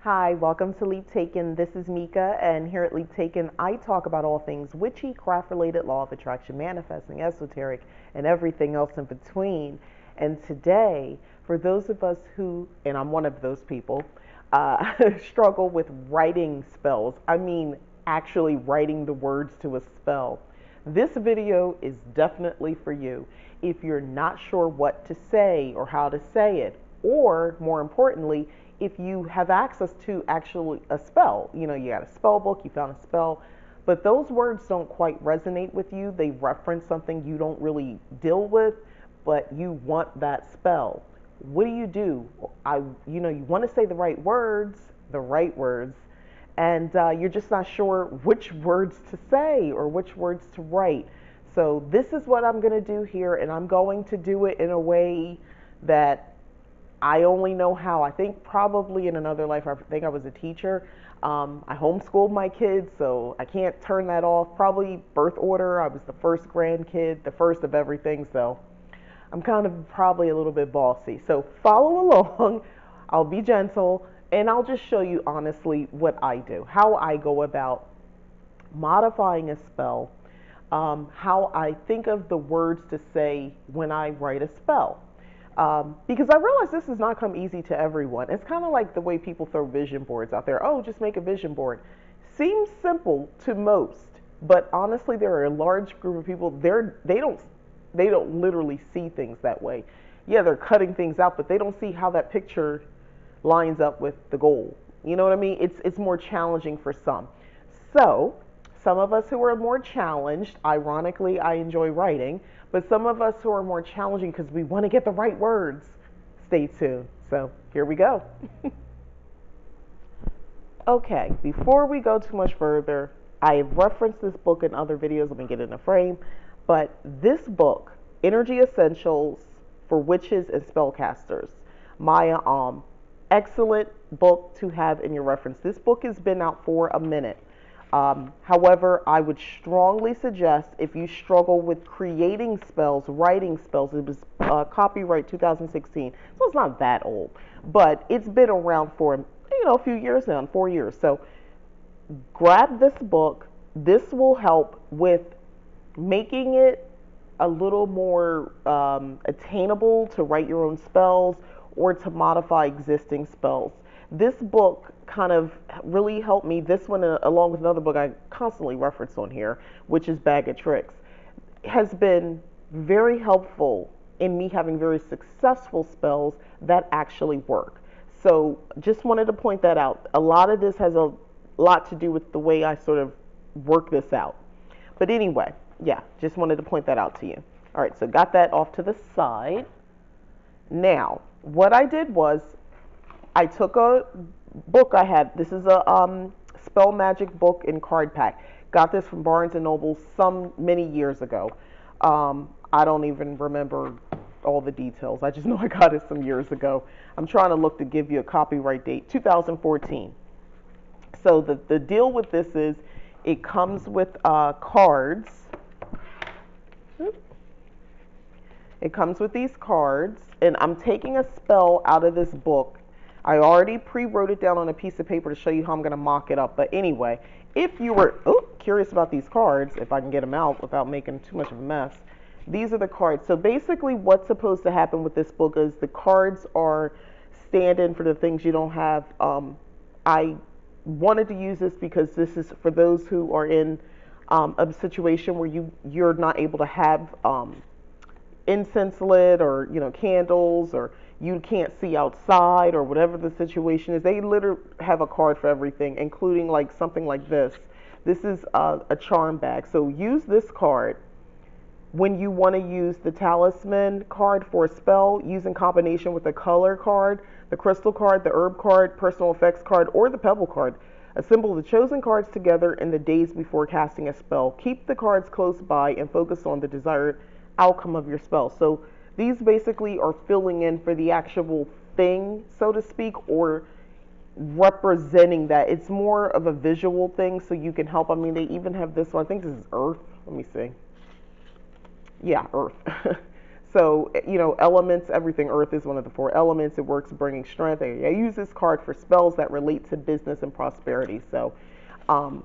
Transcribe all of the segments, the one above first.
Hi, welcome to Leap Taken. This is Mika, and here at Leap Taken, I talk about all things witchy, craft related, law of attraction, manifesting, esoteric, and everything else in between. And today, for those of us who, and I'm one of those people, struggle with writing spells, I mean, actually writing the words to a spell, this video is definitely for you. If you're not sure what to say or how to say it, or more importantly, if you have access to actually a spell, you got a spell book, you found a spell, but those words don't quite resonate with you. They reference something you don't really deal with, but you want that spell. What do? You want to say the right words, and you're just not sure which words to say or which words to write. So this is what I'm going to do here, and I'm going to do it in a way that I only know how. I think probably in another life, I think I was a teacher. I homeschooled my kids, so I can't turn that off. Probably birth order. I was the first grandkid, the first of everything, so I'm kind of probably a little bit bossy. So follow along. I'll be gentle, and I'll just show you honestly what I do, how I go about modifying a spell, how I think of the words to say when I write a spell. Because I realize this does not come easy to everyone. It's kind of like the way people throw vision boards out there. Oh, just make a vision board. Seems simple to most, but honestly, there are a large group of people. They don't literally see things that way. Yeah, they're cutting things out, but they don't see how that picture lines up with the goal. You know what I mean? It's more challenging for some. So some of us who are more challenged, ironically, I enjoy writing, but some of us who are more challenging because we want to get the right words, stay tuned. So here we go. Okay, before we go too much further, I have referenced this book in other videos. Let me get in a frame. But this book, Energy Essentials for Witches and Spellcasters, Maya excellent book to have in your reference. This book has been out for a minute. However, I would strongly suggest if you struggle with creating spells, writing spells, it was copyright 2016, so it's not that old, but it's been around for a few years now, 4 years. So grab this book. This will help with making it a little more attainable to write your own spells or to modify existing spells. This book kind of really helped me. This one, along with another book I constantly reference on here, which is Bag of Tricks, has been very helpful in me having very successful spells that actually work. So just wanted to point that out. A lot of this has a lot to do with the way I sort of work this out. But anyway, yeah, just wanted to point that out to you. All right, so got that off to the side. Now, what I did was I took a book I had. This is a spell magic book in card pack. Got this from Barnes and Noble many years ago. I don't even remember all the details. I just know I got it some years ago. I'm trying to look to give you a copyright date, 2014. So the deal with this is it comes with cards. It comes with these cards, and I'm taking a spell out of this book. I already pre-wrote it down on a piece of paper to show you how I'm going to mock it up. But anyway, if you were curious about these cards, if I can get them out without making too much of a mess, these are the cards. So basically what's supposed to happen with this book is the cards are stand-in for the things you don't have. I wanted to use this because this is for those who are in a situation where you're not able to have incense lit or candles, or you can't see outside, or whatever the situation is. They literally have a card for everything, including like something like this. This is a charm bag. So use this card when you want to use the talisman card for a spell, use in combination with the color card, the crystal card, the herb card, personal effects card, or the pebble card. Assemble the chosen cards together in the days before casting a spell. Keep the cards close by and focus on the desired outcome of your spell. So these basically are filling in for the actual thing, so to speak, or representing that. It's more of a visual thing, so you can help. I mean, they even have this one. I think this is Earth. Let me see. Yeah, Earth. So, elements, everything. Earth is one of the four elements. It works bringing strength. I use this card for spells that relate to business and prosperity. So, um,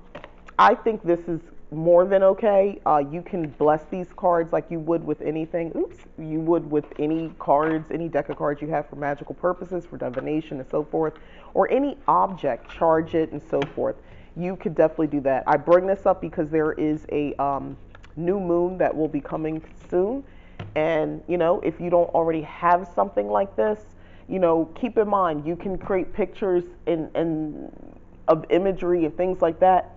I think this is more than okay. You can bless these cards like you would with anything. Oops, you would with any cards, any deck of cards you have for magical purposes, for divination and so forth, or any object, charge it and so forth. You could definitely do that. I bring this up because there is a new moon that will be coming soon. And, if you don't already have something like this, keep in mind you can create pictures and of imagery and things like that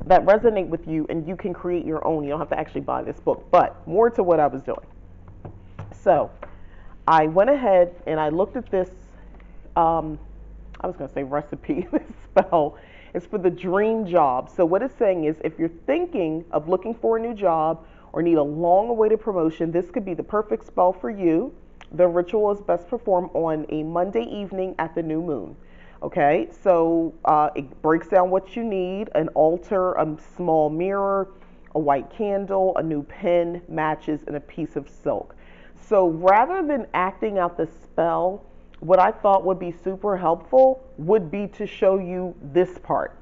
resonate with you, and you can create your own. You don't have to actually buy this book. But more to what I was doing. So I went ahead and I looked at this, I was going to say recipe, this spell. It's for the dream job. So what it's saying is if you're thinking of looking for a new job or need a long-awaited promotion, this could be the perfect spell for you. The ritual is best performed on a Monday evening at the new moon. Okay, so it breaks down what you need: an altar, a small mirror, a white candle, a new pen, matches, and a piece of silk. So rather than acting out the spell, what I thought would be super helpful would be to show you this part.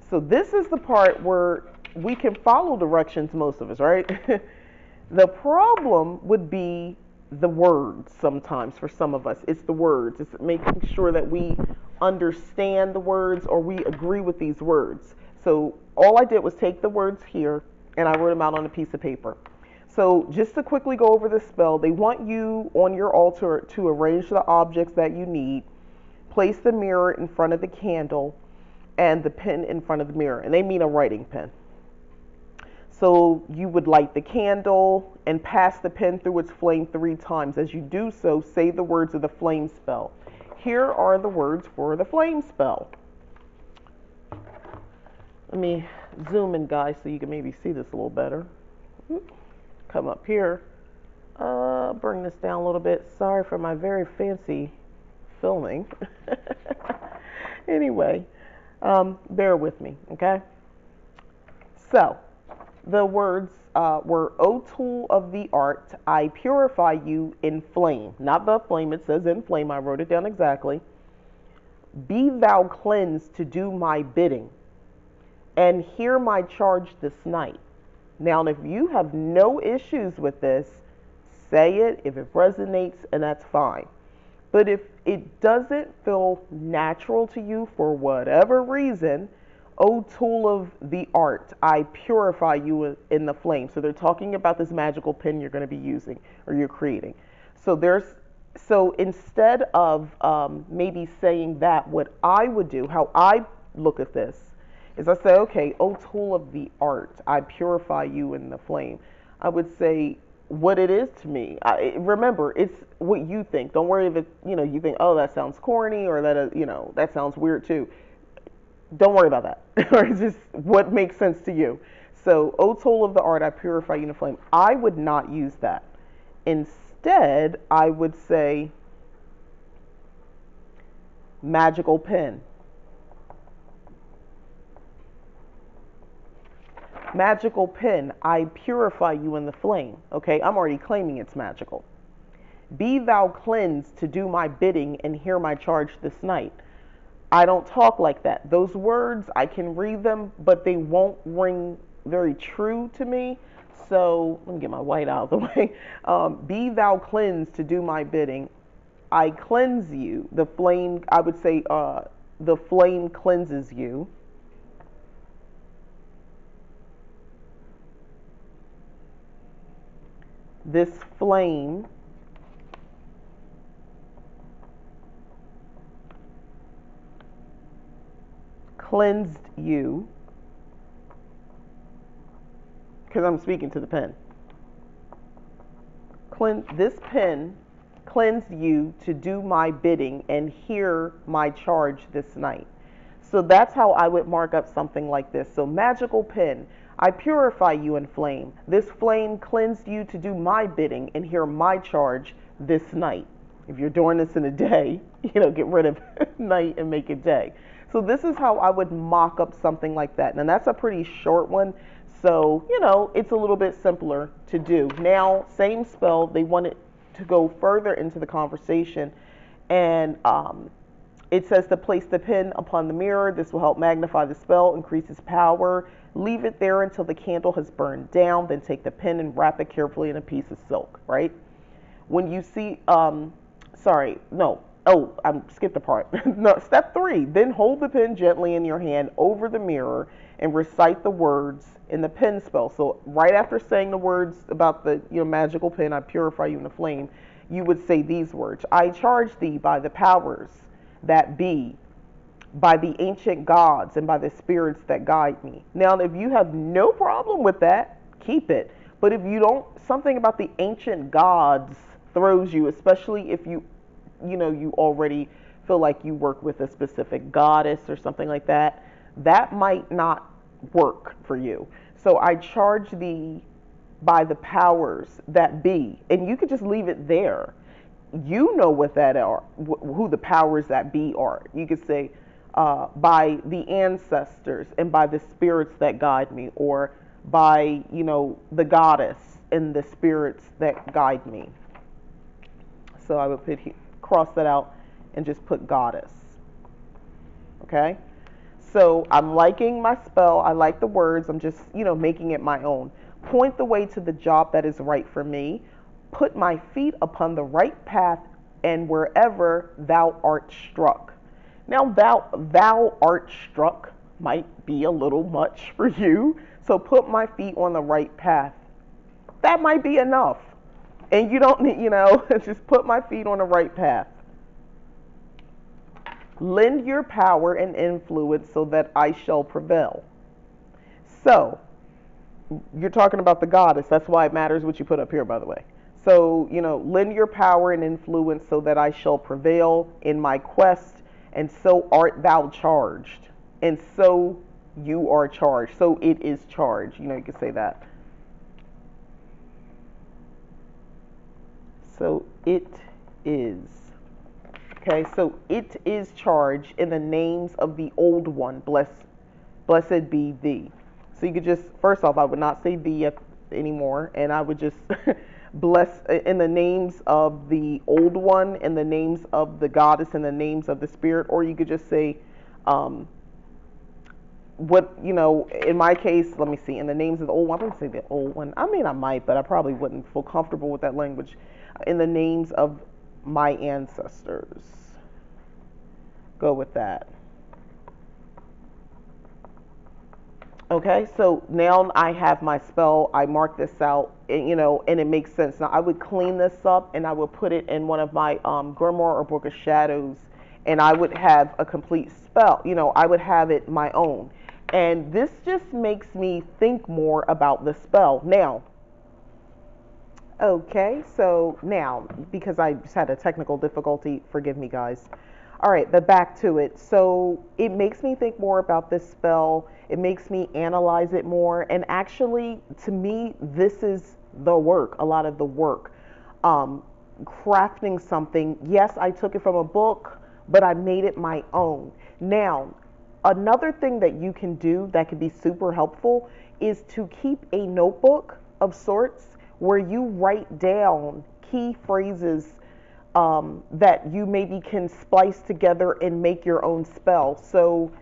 So this is the part where we can follow directions, most of us, right? The problem would be the words sometimes for some of us. It's the words. It's making sure that we understand the words or we agree with these words. So all I did was take the words here and I wrote them out on a piece of paper. So just to quickly go over this spell, they want you on your altar to arrange the objects that you need, place the mirror in front of the candle, and the pen in front of the mirror. And they mean a writing pen. So you would light the candle and pass the pen through its flame 3 times. As you do so, say the words of the flame spell. Here are the words for the flame spell. Let me zoom in, guys, so you can maybe see this a little better. Come up here. Bring this down a little bit. Sorry for my very fancy filming. Anyway, bear with me, okay? So, the words were, O tool of the art, I purify you in flame. Not the flame, it says in flame. I wrote it down exactly. Be thou cleansed to do my bidding, and hear my charge this night. Now, if you have no issues with this, say it if it resonates, and that's fine. But if it doesn't feel natural to you for whatever reason, O tool of the art, I purify you in the flame. So they're talking about this magical pen you're going to be using or you're creating. So instead of maybe saying that, what I would do, how I look at this, is I say, okay, O tool of the art, I purify you in the flame. I would say what it is to me. Remember, it's what you think. Don't worry if it, you think, oh, that sounds corny, or that, that sounds weird too. Don't worry about that. Or it's just what makes sense to you. So, O tool of the art, I purify you in the flame. I would not use that. Instead, I would say magical pen. Magical pen, I purify you in the flame. Okay, I'm already claiming it's magical. Be thou cleansed to do my bidding and hear my charge this night. I don't talk like that. Those words, I can read them, but they won't ring very true to me. So let me get my white out of the way. Be thou cleansed to do my bidding. I cleanse you. The flame, I would say, the flame cleanses you. This flame cleansed you, because I'm speaking to the pen. This pen cleansed you to do my bidding and hear my charge this night. So that's how I would mark up something like this. So magical pen, I purify you in flame. This flame cleansed you to do my bidding and hear my charge this night. If you're doing this in a day, get rid of night and make it day. So this is how I would mock up something like that. And that's a pretty short one. So, it's a little bit simpler to do. Now, same spell, they want it to go further into the conversation, and it says to place the pen upon the mirror. This will help magnify the spell, increase its power. Leave it there until the candle has burned down. Then take the pen and wrap it carefully in a piece of silk, right? When you see, sorry, no, oh, I skipped a part. No, step 3, then hold the pen gently in your hand over the mirror and recite the words in the pen spell. So right after saying the words about the magical pen, I purify you in the flame, you would say these words: I charge thee by the powers that be, by the ancient gods, and by the spirits that guide me. Now, if you have no problem with that, keep it. But if you don't, something about the ancient gods throws you, especially if you already feel like you work with a specific goddess or something like that, that might not work for you. So I charge thee by the powers that be, and you could just leave it there. You know what that are, who the powers that be are. You could say by the ancestors and by the spirits that guide me, or by the goddess and the spirits that guide me. So I would cross that out and just put goddess. Okay? So I'm liking my spell. I like the words. I'm just, making it my own. Point the way to the job that is right for me. Put my feet upon the right path, and wherever thou art struck. Now, thou art struck might be a little much for you. So put my feet on the right path. That might be enough. And you don't need, just put my feet on the right path. Lend your power and influence so that I shall prevail. So, you're talking about the goddess. That's why it matters what you put up here, by the way. So, lend your power and influence so that I shall prevail in my quest, and so art thou charged. And so you are charged. So it is charged. You can say that. So it is. Okay, so it is charged in the names of the old one. Blessed be thee. So you could just, first off, I would not say thee anymore, and I would just bless in the names of the old one, in the names of the goddess, in the names of the spirit, or you could just say, in my case, let me see, in the names of the old one. I wouldn't say the old one. I mean, I might, but I probably wouldn't feel comfortable with that language. In the names of my ancestors. Go with that. Okay, so now I have my spell. I mark this out, and, and it makes sense. Now I would clean this up, and I would put it in one of my grimoire or book of shadows, and I would have a complete spell. I would have it my own, and this just makes me think more about the spell now. Okay, so now, because I just had a technical difficulty, forgive me, guys. All right, but back to it. So it makes me think more about this spell. It makes me analyze it more. And actually, to me, this is the work, a lot of the work. Crafting something. Yes, I took it from a book, but I made it my own. Now, another thing that you can do that could be super helpful is to keep a notebook of sorts where you write down key phrases that you maybe can splice together and make your own spell. So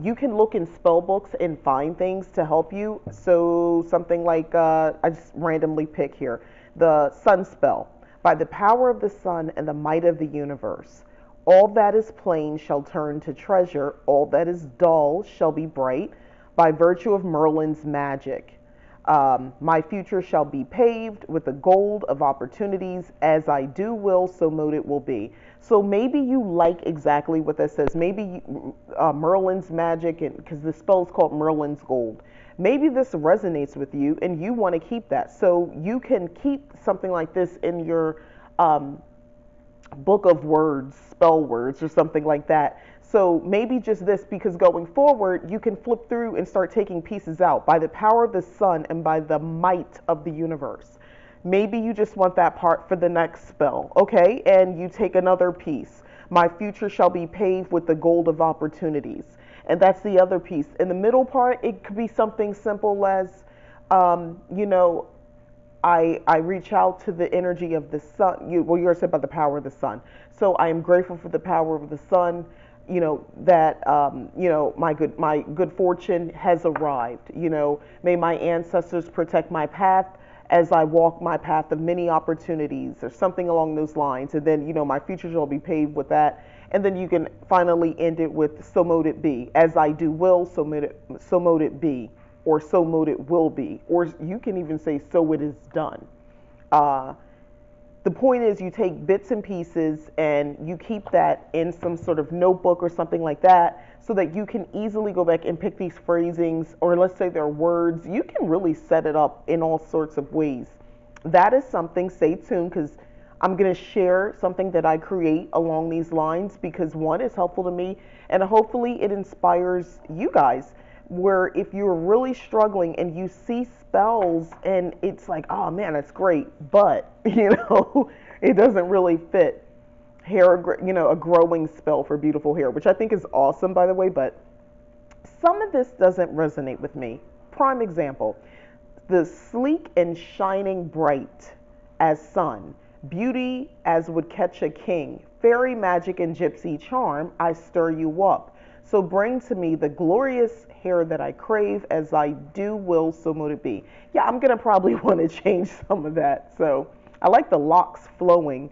you can look in spell books and find things to help you. So something like, I just randomly pick here, the sun spell. By the power of the sun and the might of the universe, all that is plain shall turn to treasure, all that is dull shall be bright, by virtue of Merlin's magic. My future shall be paved with the gold of opportunities. As I do will, so mote it will be. So maybe you like exactly what that says. Maybe Merlin's magic, and because the spell is called Merlin's gold. Maybe this resonates with you, and you want to keep that. So you can keep something like this in your book of words, spell words, or something like that. So maybe just this, because going forward, you can flip through and start taking pieces out. By the power of the sun and by the might of the universe. Maybe you just want that part for the next spell, okay? And you take another piece. My future shall be paved with the gold of opportunities. And that's the other piece. In the middle part, it could be something simple as, I reach out to the energy of the sun. You were said about the power of the sun. So I am grateful for the power of the sun. That my good fortune has arrived. May my ancestors protect my path as I walk my path of many opportunities, or something along those lines. And then my future shall be paved with that. And then you can finally end it with so mote it be. As I do will, so mote it be, or so mote it will be, or you can even say so it is done. Uh, the point is, you take bits and pieces and you keep that in some sort of notebook or something like that, so that you can easily go back and pick these phrasings, or let's say they're words. You can really set it up in all sorts of ways. That is something, stay tuned, because I'm going to share something that I create along these lines, because one is helpful to me, and hopefully it inspires you guys, where if you're really struggling and you see spells and it's like, oh man, that's great, but it doesn't really fit. Hair, a growing spell for beautiful hair, which I think is awesome, by the way, but some of this doesn't resonate with me. Prime example: the sleek and shining bright as sun, beauty as would catch a king, fairy magic and gypsy charm, I stir you up. So bring to me the glorious hair that I crave, as I do will, so mote it be. Yeah, I'm gonna probably want to change some of that. So I like the locks flowing,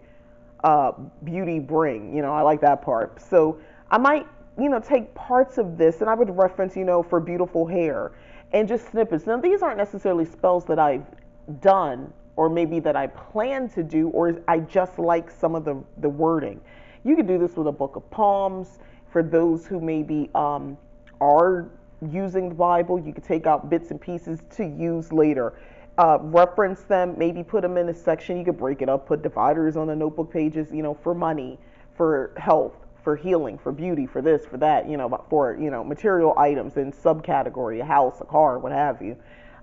beauty bring, I like that part. So I might, take parts of this, and I would reference, for beautiful hair, and just snippets. Now, these aren't necessarily spells that I've done, or maybe that I plan to do, or I just like some of the wording. You could do this with a book of poems. For those who maybe are using the Bible, you could take out bits and pieces to use later. Reference them, maybe put them in a section. You could break it up, put dividers on the notebook pages, for money, for health, for healing, for beauty, for this, for that, for, material items in subcategory, a house, a car, what have you.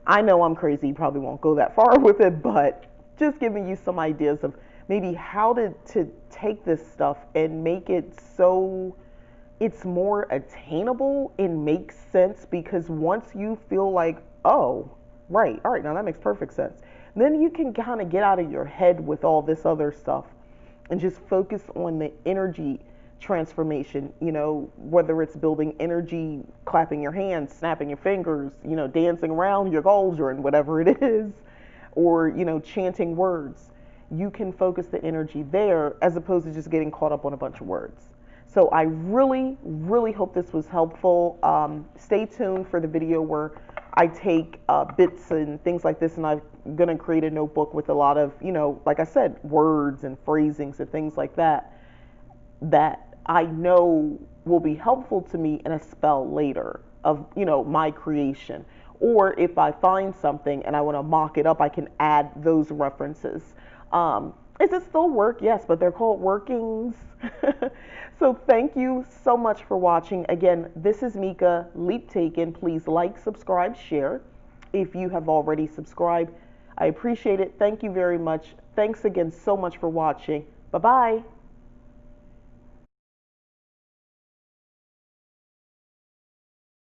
I know I'm crazy, probably won't go that far with it, but just giving you some ideas of maybe how to take this stuff and make it so it's more attainable and makes sense. Because once you feel like, oh, right, all right, now that makes perfect sense, then you can kind of get out of your head with all this other stuff and just focus on the energy transformation, whether it's building energy, clapping your hands, snapping your fingers, dancing around your cauldron, whatever it is, or, chanting words. You can focus the energy there, as opposed to just getting caught up on a bunch of words. So I really, really hope this was helpful. Stay tuned for the video where I take bits and things like this, and I'm going to create a notebook with a lot of, like I said, words and phrasings and things like that I know will be helpful to me in a spell later of, my creation. Or if I find something and I want to mock it up, I can add those references. Is it still work? Yes, but they're called workings. So thank you so much for watching. Again, this is Mika, Leap Taken. Please like, subscribe, share. If you have already subscribed, I appreciate it. Thank you very much. Thanks again so much for watching. Bye-bye.